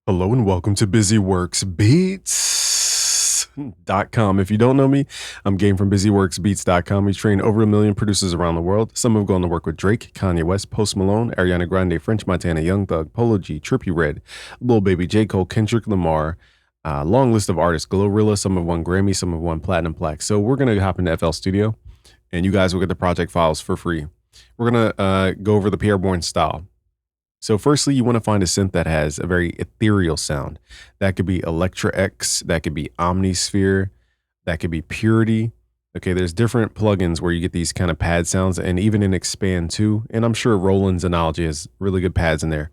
Hello and welcome to BusyWorksBeats.com. If you don't know me, I'm Game from BusyWorksBeats.com. We train over 1 million producers around the world. Some have gone to work with Drake, Kanye West, Post Malone, Ariana Grande, French Montana, Young Thug, Polo G, Trippie Redd, Lil Baby, J. Cole, Kendrick Lamar. Long list of artists. Glorilla, some have won Grammy, some have won Platinum Plaque. So we're going to hop into FL Studio and you guys will get the project files for free. We're going to go over the Pierre Bourne style. So firstly, you want to find a synth that has a very ethereal sound. That could be Electra X, that could be Omnisphere, that could be Purity. Okay, there's different plugins where you get these kind of pad sounds, and even in Expand too. And I'm sure Roland's Analogy has really good pads in there.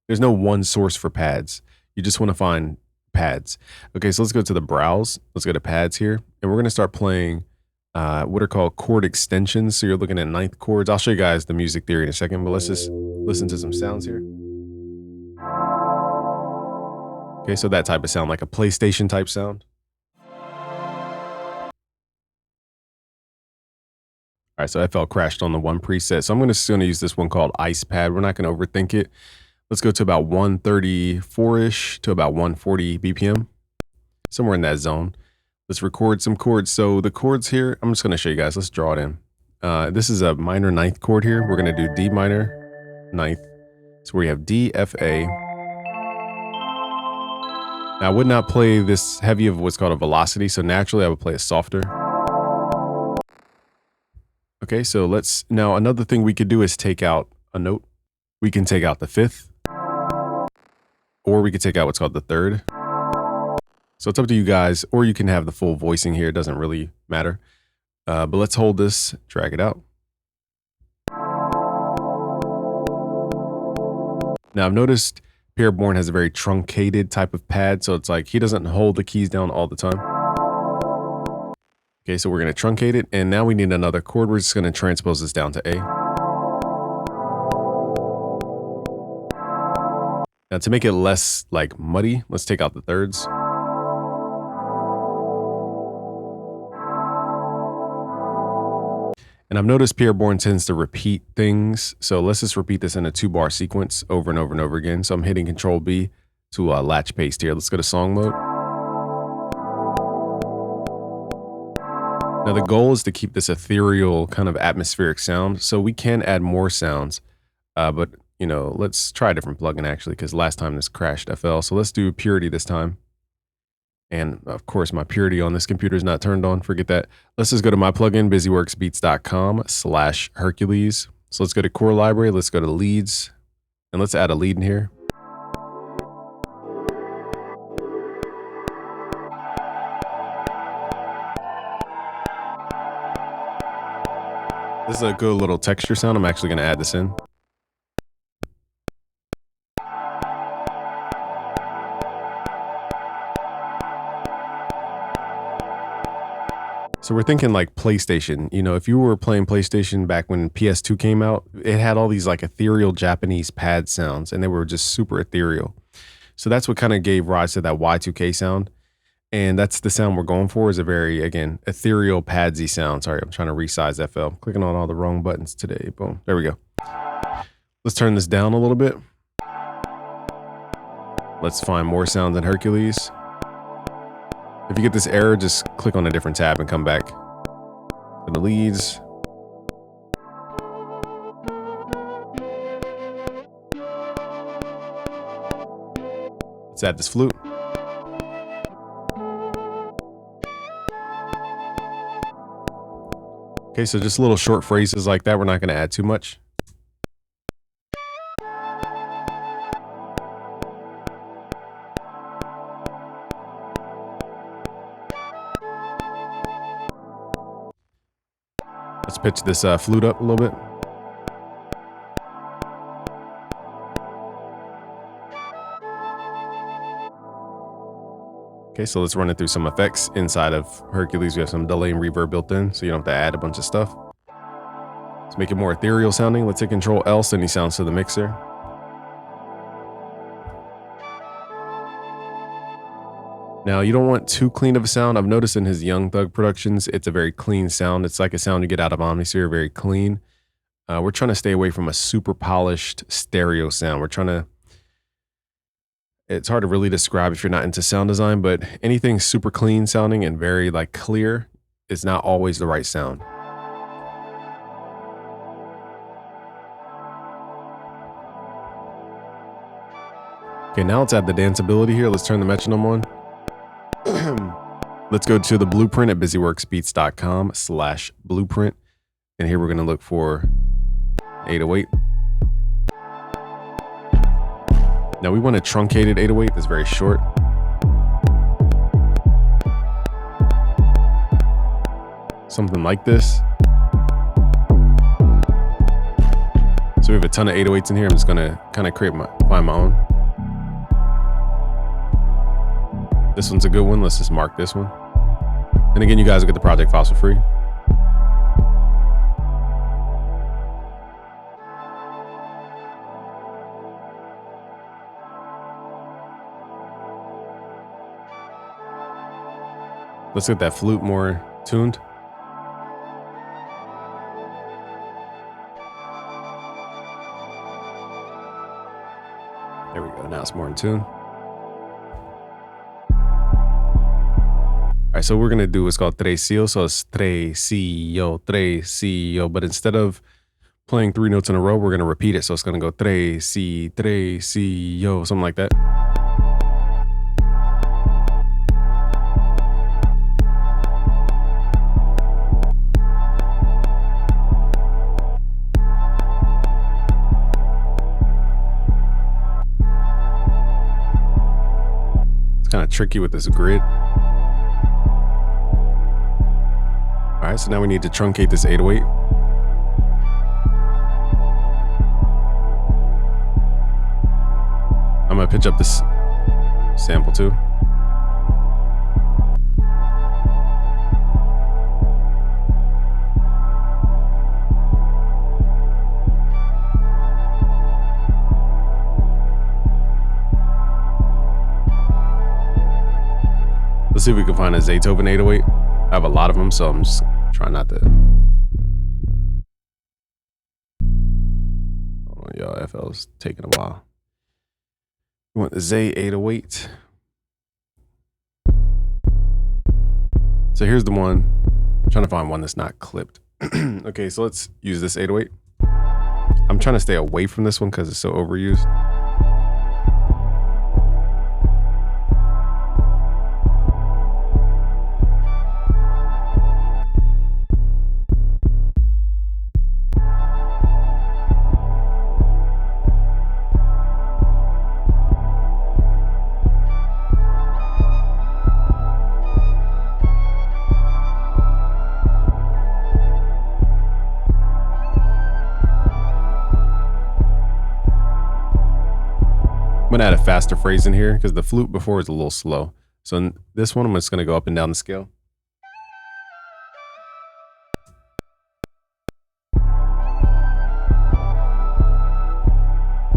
There's no one source for pads. You just want to find pads. Okay, so let's go to the browse. Let's go to pads here, and we're going to start playing what are called chord extensions. So you're looking at ninth chords. I'll show you guys the music theory in a second, but let's just listen to some sounds here. Okay, so that type of sound, like a PlayStation type sound. All right, so FL crashed on the one preset. So I'm just going to use this one called Ice Pad. We're not going to overthink it. Let's go to about 134-ish to about 140 BPM, somewhere in that zone. Let's record some chords. So the chords here, I'm just going to show you guys. Let's draw it in. This is a minor ninth chord here. We're going to do D minor ninth. So we have D, F, A. Now I would not play this heavy of what's called a velocity. So naturally I would play it softer. Okay, so now another thing we could do is take out a note. We can take out the fifth, or we could take out what's called the third. So it's up to you guys, or you can have the full voicing here. It doesn't really matter. But let's hold this, drag it out. Now I've noticed Pierre Bourne has a very truncated type of pad. So it's like he doesn't hold the keys down all the time. Okay, so we're going to truncate it. And now we need another chord. We're just going to transpose this down to A. Now to make it less like muddy, let's take out the thirds. And I've noticed Pierre Bourne tends to repeat things. So let's just repeat this in a 2-bar sequence over and over and over again. So I'm hitting Control B to latch paste here. Let's go to song mode. Now the goal is to keep this ethereal kind of atmospheric sound. So we can add more sounds, but you know, let's try a different plugin actually, because last time this crashed FL. So let's do Purity this time. And of course, my Purity on this computer is not turned on. Forget that. Let's just go to my plugin, busyworksbeats.com/Hercules. So let's go to core library. Let's go to leads and let's add a lead in here. This is a good little texture sound. I'm actually going to add this in. So we're thinking like PlayStation. You know, if you were playing PlayStation back when PS2 came out, it had all these like ethereal Japanese pad sounds and they were just super ethereal. So that's what kind of gave rise to that Y2K sound. And that's the sound we're going for, is a very, again, ethereal padsy sound. Sorry, I'm trying to resize FL. I'm clicking on all the wrong buttons today. Boom. There we go. Let's turn this down a little bit. Let's find more sounds in Hercules. If you get this error, just click on a different tab and come back to the leads. Let's add this flute. Okay, so just little short phrases like that. We're not going to add too much. Let's pitch this flute up a little bit. Okay, so let's run it through some effects. Inside of Hercules, we have some delay and reverb built in, so you don't have to add a bunch of stuff. Let's make it more ethereal sounding. Let's hit Control L, send these sounds to the mixer. Now, you don't want too clean of a sound. I've noticed in his Young Thug productions, it's a very clean sound. It's like a sound you get out of Omnisphere, very clean. We're trying to stay away from a super polished stereo sound. We're trying to, it's hard to really describe if you're not into sound design, but anything super clean sounding and very like clear is not always the right sound. Okay, now let's add the danceability here. Let's turn the metronome on. Let's go to the blueprint at busyworksbeats.com/blueprint. And here we're going to look for 808. Now we want a truncated 808 that's very short. Something like this. So we have a ton of 808s in here. I'm just going to kind of find my own. This one's a good one. Let's just mark this one. And again, you guys will get the project files for free. Let's get that flute more tuned. There we go. Now it's more in tune. All right, so what we're gonna do is called tresillo. So it's tresillo, tresillo. But instead of playing 3 notes in a row, we're gonna repeat it. So it's gonna go tresillo, something like that. It's kind of tricky with this grid. All right, so now we need to truncate this 808. I'm gonna pitch up this sample too. Let's see if we can find a Zaytoven 808. I have a lot of them, so I'm just trying not to. Hold on, y'all. FL's taking a while. We want the Zay 808. So here's the one. I'm trying to find one that's not clipped. Okay, so let's use this 808. I'm trying to stay away from this one because it's so overused. I'm gonna add a faster phrase in here because the flute before is a little slow. So in this one, I'm just gonna go up and down the scale.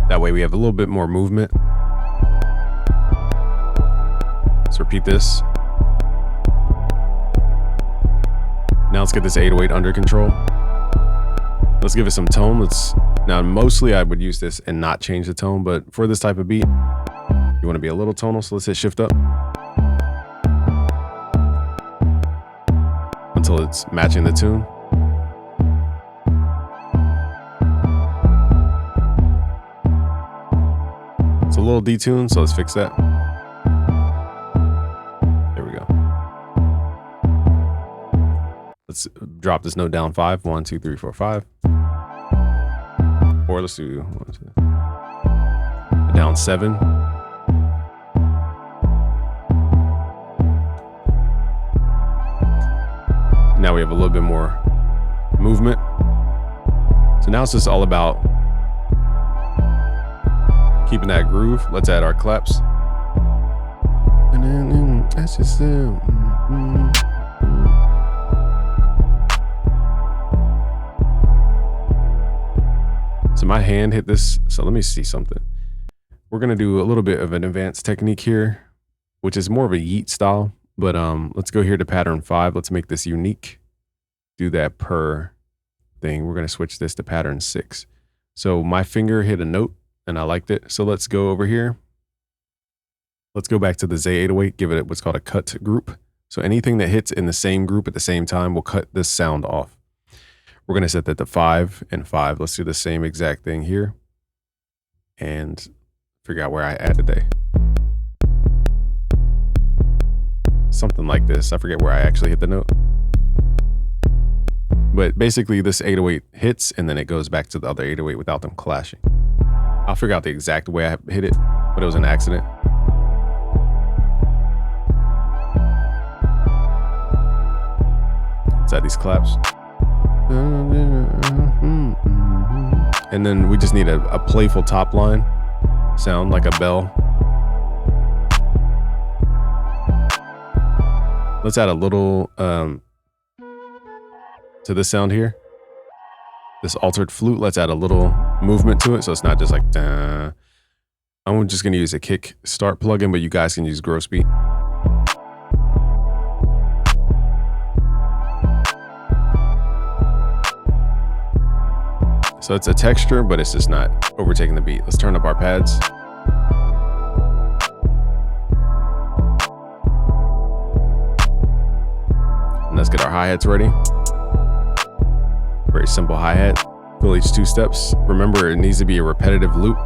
That way we have a little bit more movement. Let's repeat this. Now let's get this 808 under control. Let's give it some tone. Now mostly I would use this and not change the tone, but for this type of beat, you want to be a little tonal, so let's hit shift up until it's matching the tune. It's a little detuned, so let's fix that. There we go. Let's drop this note down 5. 1, 2, 3, 4, 5. Or let's do 1, 2. Down 7. Now we have a little bit more movement. So now it's just all about keeping that groove. Let's add our claps. That's just So my hand hit this. So let me see something. We're gonna do a little bit of an advanced technique here, which is more of a yeet style. But let's go here to pattern 5. Let's make this unique. Do that per thing. We're gonna switch this to pattern 6. So my finger hit a note and I liked it. So let's go over here Let's go back to the Z808, give it what's called a cut group. So anything that hits in the same group at the same time will cut this sound off. We're going to set that to 5 and 5. Let's do the same exact thing here and figure out where I added a. Something like this. I forget where I actually hit the note. But basically this 808 hits and then it goes back to the other 808 without them clashing. I'll figure out the exact way I hit it, but it was an accident. Let's add these claps. And then we just need a playful top line sound like a bell. Let's add a little to this sound here. This altered flute, let's add a little movement to it so it's not just like duh. I'm just gonna use a kick start plugin, but you guys can use Gross Beat. So it's a texture, but it's just not overtaking the beat. Let's turn up our pads. And let's get our hi-hats ready. Very simple hi-hat. Fill each 2 steps. Remember, it needs to be a repetitive loop.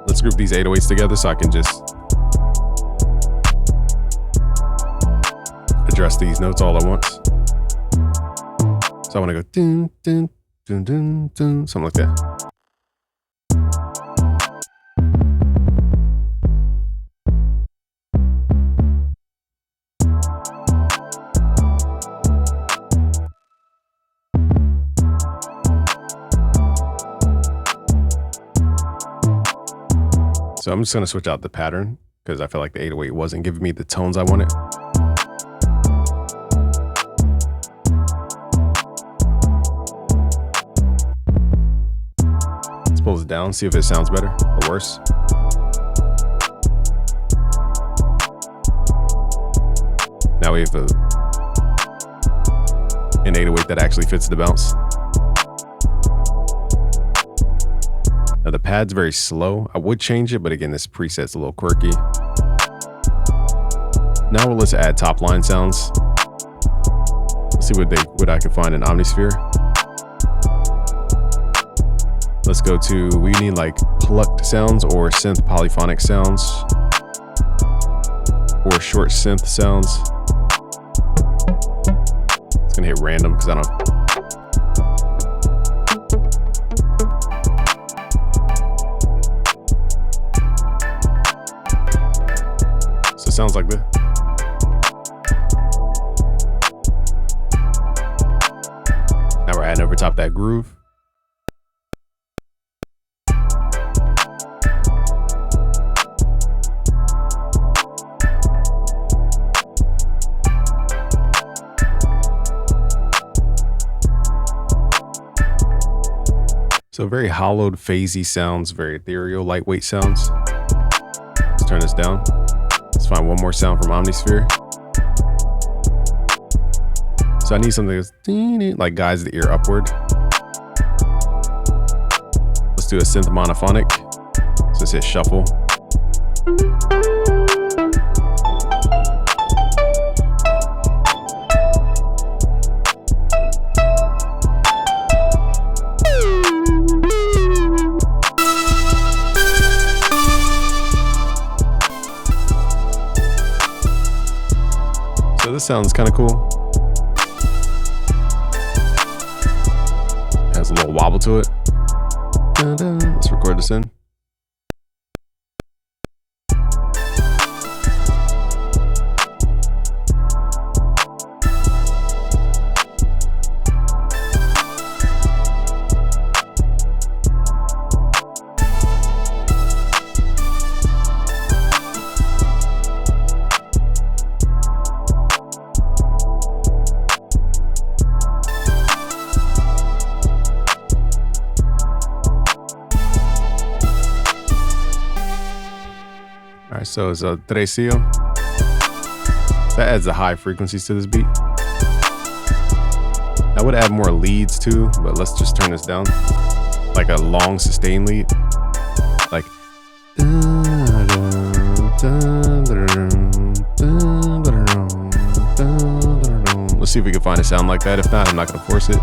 Let's group these 808s together so I can just address these notes all at once. So I want to go dun, dun, dun, dun, dun, something like that. So I'm just going to switch out the pattern because I feel like the 808 wasn't giving me the tones I wanted. Pull it down, see if it sounds better or worse. Now we have an 808 that actually fits the bounce. Now the pad's very slow. I would change it, but again, this preset's a little quirky. Now let's add top line sounds. Let's see what I can find in Omnisphere. Let's go to, we need like plucked sounds or synth polyphonic sounds or short synth sounds. It's gonna hit random because I don't. So it sounds like this. Now we're adding over top that groove. So very hollowed, phasey sounds, very ethereal, lightweight sounds. Let's turn this down. Let's find one more sound from Omnisphere. So I need something that's like guides the ear upward. Let's do a synth monophonic. So let's hit shuffle. So this sounds kind of cool. It has a little wobble to it. Let's record this in. All right, so it's a tresillo. That adds the high frequencies to this beat. I would add more leads too, but let's just turn this down. Like a long sustained lead. Like. Let's see if we can find a sound like that. If not, I'm not going to force it.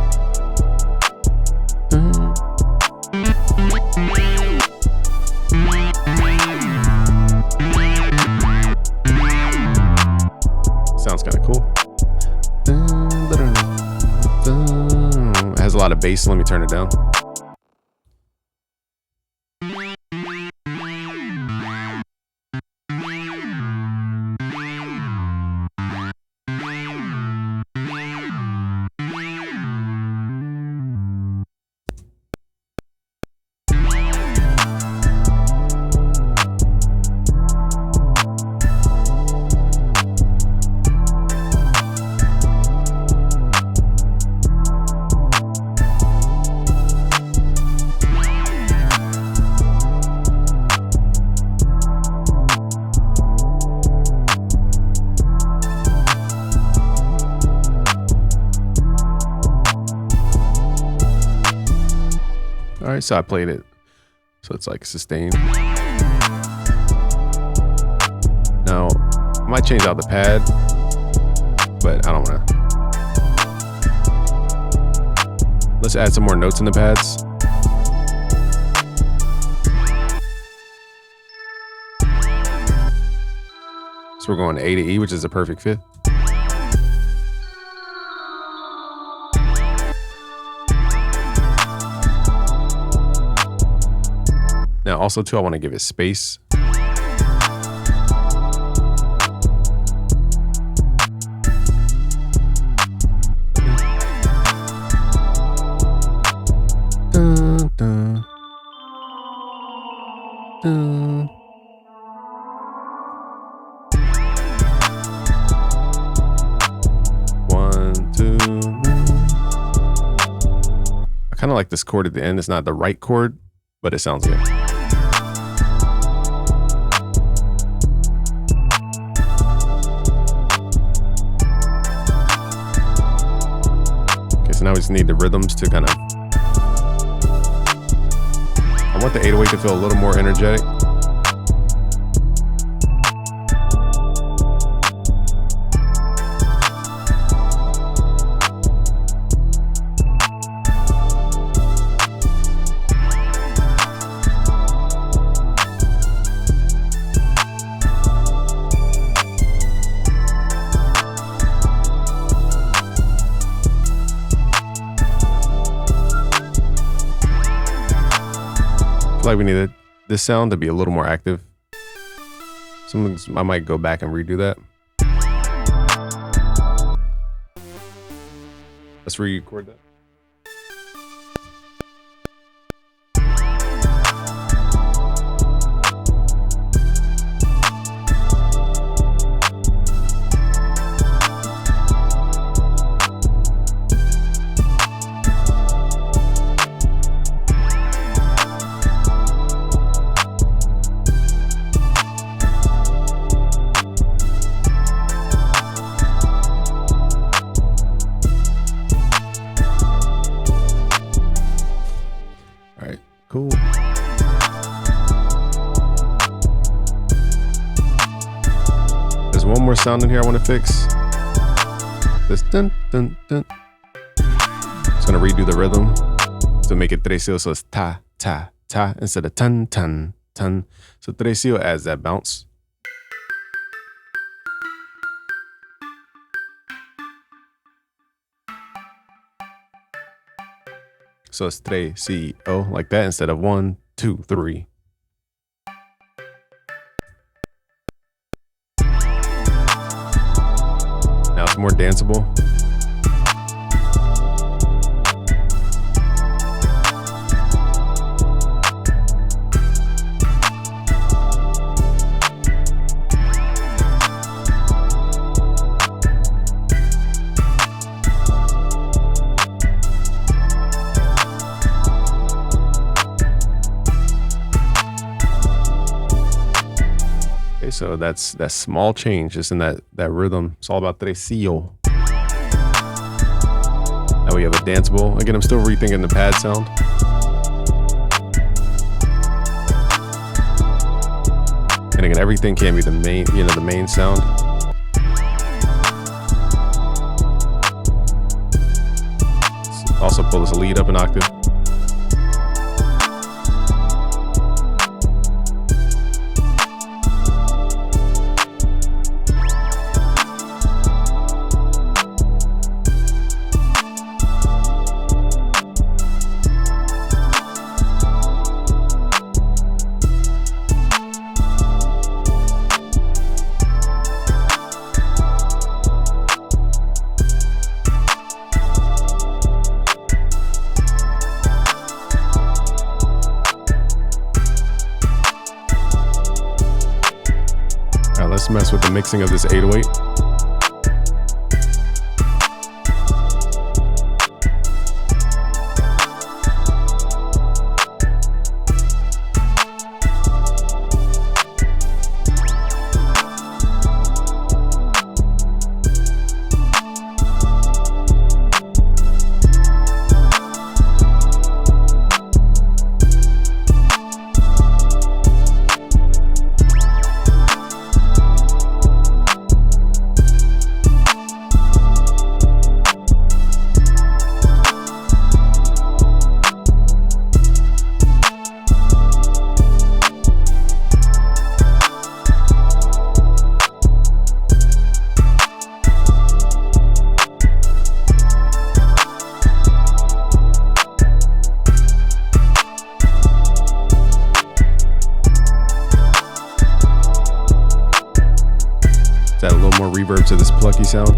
Sounds kind of cool. It has a lot of bass. Let me turn it down. All right, so I played it. So it's like sustained. Now, I might change out the pad, but I don't want to. Let's add some more notes in the pads. So we're going A to E, which is a perfect fit. Now, also too, I want to give it space. Dun, dun. Dun. One, two. I kind of like this chord at the end. It's not the right chord, but it sounds good. So now we just need the rhythms to kind of. I want the 808 to feel a little more energetic. Like we needed this sound to be a little more active. I might go back and redo that. Let's re-record that. Cool. There's one more sound in here I want to fix. This dun dun dun. Just gonna redo the rhythm to make it tresillo, so it's ta ta ta instead of tan tan tan. So tresillo adds that bounce. So it's tresillo like that instead of 1, 2, 3. Now it's more danceable. Okay, so that's that small change just in that rhythm. It's all about tresillo. Now we have a danceable. Again, I'm still rethinking the pad sound. And again, everything can't be the main, the main sound. Let's also pull this lead up an octave. Let's mess with the mixing of this 808. Add a little more reverb to this plucky sound.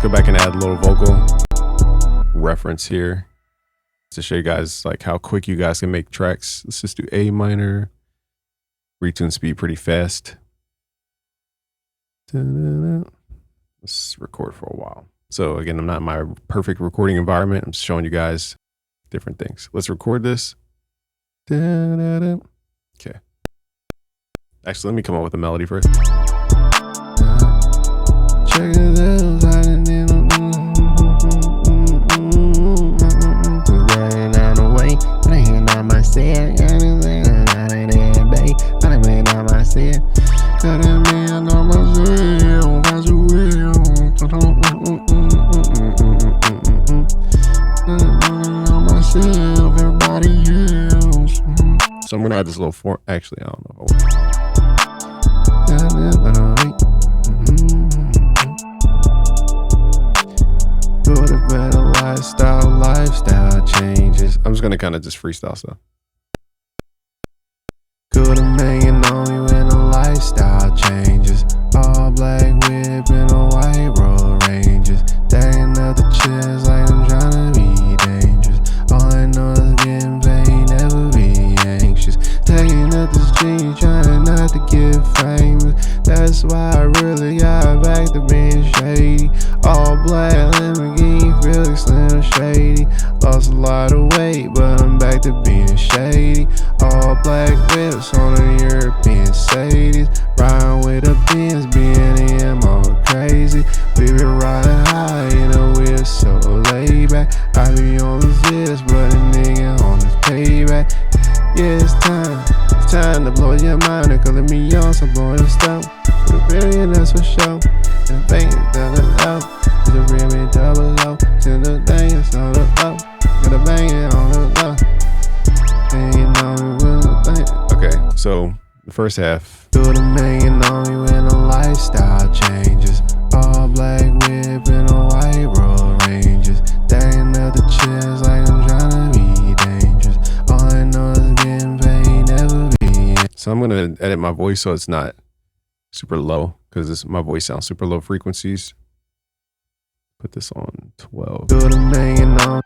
Go back and add a little vocal reference here to show you guys like how quick you guys can make tracks. Let's just do A minor, retune speed pretty fast. Let's record for a while. So again, I'm not in my perfect recording environment. I'm just showing you guys different things. Let's record this. Da-da-da. Okay. Actually, let me come up with a melody first. Check it out. So I'm gonna add this little form. Actually, I don't know. Build a better lifestyle changes. I'm just gonna kind of just freestyle stuff. Could have million on you when the lifestyle changes. All black whip and a white road ranges. Stacking up the chairs like I'm trying to be dangerous. All I know is getting paid, never be anxious. Taking up the street, trying not to get famous. That's why I really got back to being shady. All black Lamborghini, feeling slim shady. Lost a lot of weight, but I'm back to being shady. All black whips on the European Sadies. Riding with the Benz, B&M, all crazy. We been riding high in a wheel, so laid back. I be on the zips, but a nigga on his payback. Yeah, it's time to blow your mind. They're calling me young, so blowing the stuff. With a billion, that's for sure. And the bank is double low. It's a real me double low. Till the thing is on the low. Gotta bang it on the low. And you know me with the thing. Okay, so the first half. Do the million on me when the lifestyle changes. All black whip and a white road ranges. Stacking up the chairs like I'm trying to be dangerous. All I know is getting paid, never be. So I'm gonna edit my voice so it's not super low, because my voice sounds super low frequencies. Put this on 12. Do the million on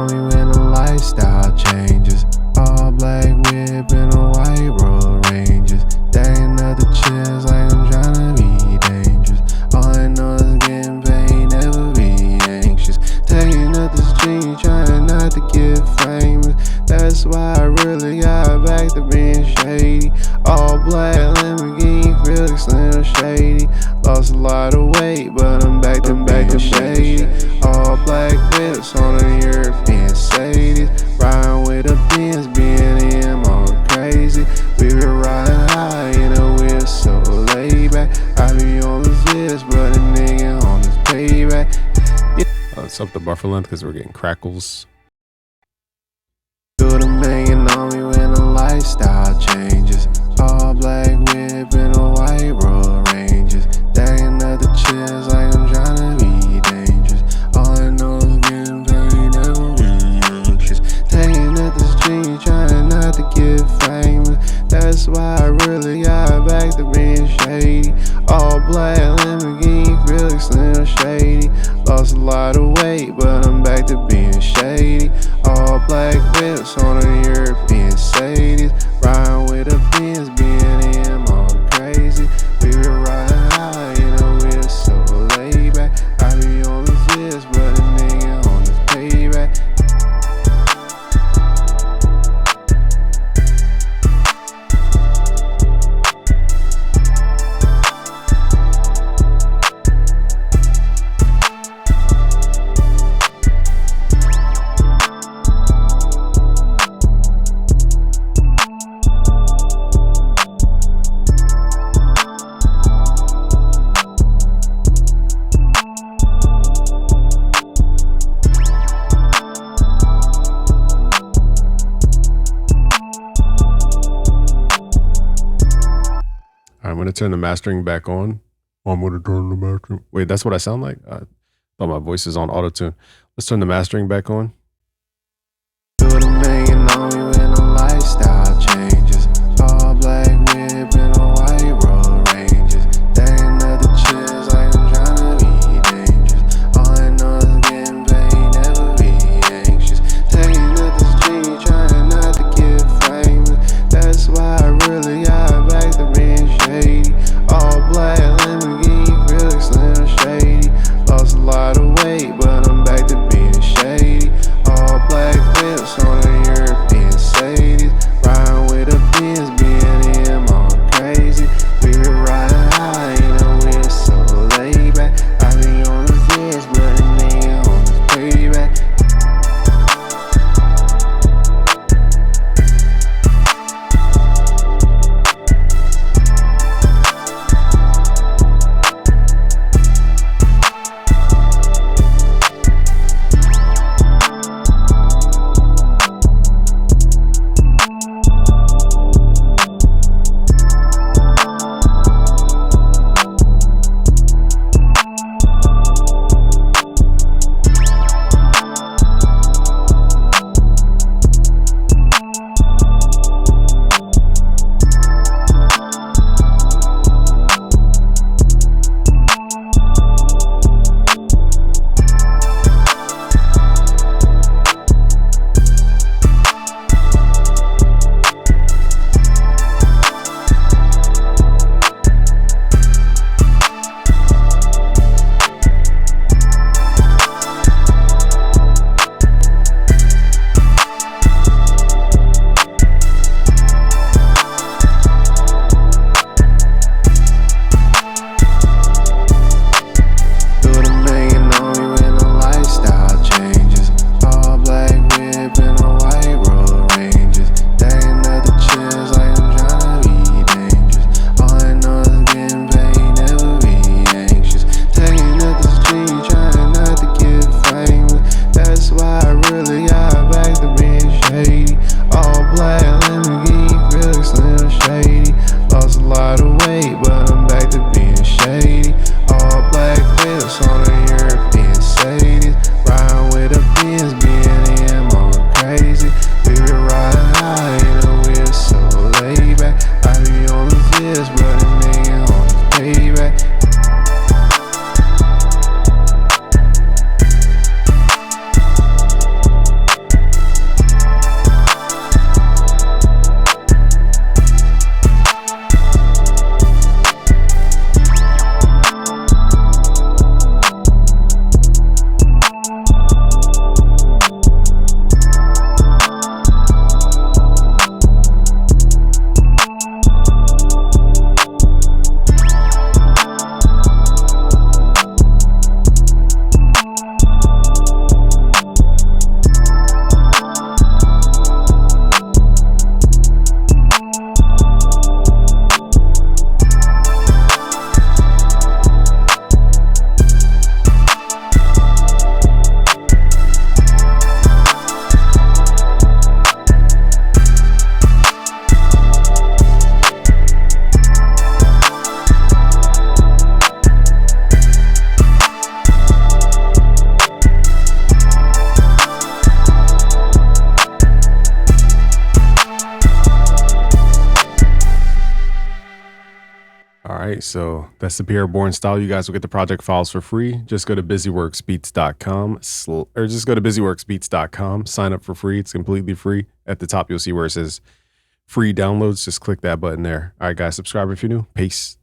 me when the lifestyle changes. All black whip and a white road ranges. Stacking up the chairs like I'm trying to be dangerous. All I know is getting paid, never be anxious. Taking up the street, trying not to get famous. That's why I really got back to being shady. All black Lamborghini, feeling slim shady. Lost a lot of weight, but I'm back to shady. All black whips on the European Sadies. Riding with the Benz, B&M, all crazy. We been riding high in a wheel, so laid back. I be on the zips, but a nigga on his payback. Yeah. Let's up the buffer length because we're getting crackles. Do the million on me when the lifestyle changes. All black whip and a white road ranges. Stacking up the chairs like I'm trying to be dangerous. All I know is getting paid, never be anxious. Taking up the street, trying not to get famous. That's why I really got back to being shady. All black Lamborghini, feeling slim shady. Lost a lot of weight, but I'm back to being shady. All black whips on the European Sadies. Riding with the Benz, B&M, all crazy. We been riding high in a wheel, so laid back. I be on the zips, but a nigga on his payback. I'm going to turn the mastering back on. I'm going to turn the mastering. Wait, that's what I sound like? I thought my voice is on auto tune. Let's turn the mastering back on. Do the million on me when the lifestyle changes. All black whip and a white road ranges. Stacking up the chairs like I'm trying to be dangerous. All I know is getting paid, never be anxious. Taking up the street, trying not to get famous. That's why I really got back to being shady. All black Lamborghini, feeling slim shady. right, so that's the Pierre Bourne style. You guys will get the project files for free. Just go to busyworksbeats.com or just go to busyworksbeats.com. Sign up for free. It's completely free. At the top, you'll see where it says free downloads. Just click that button there. All right, guys, subscribe if you're new. Peace.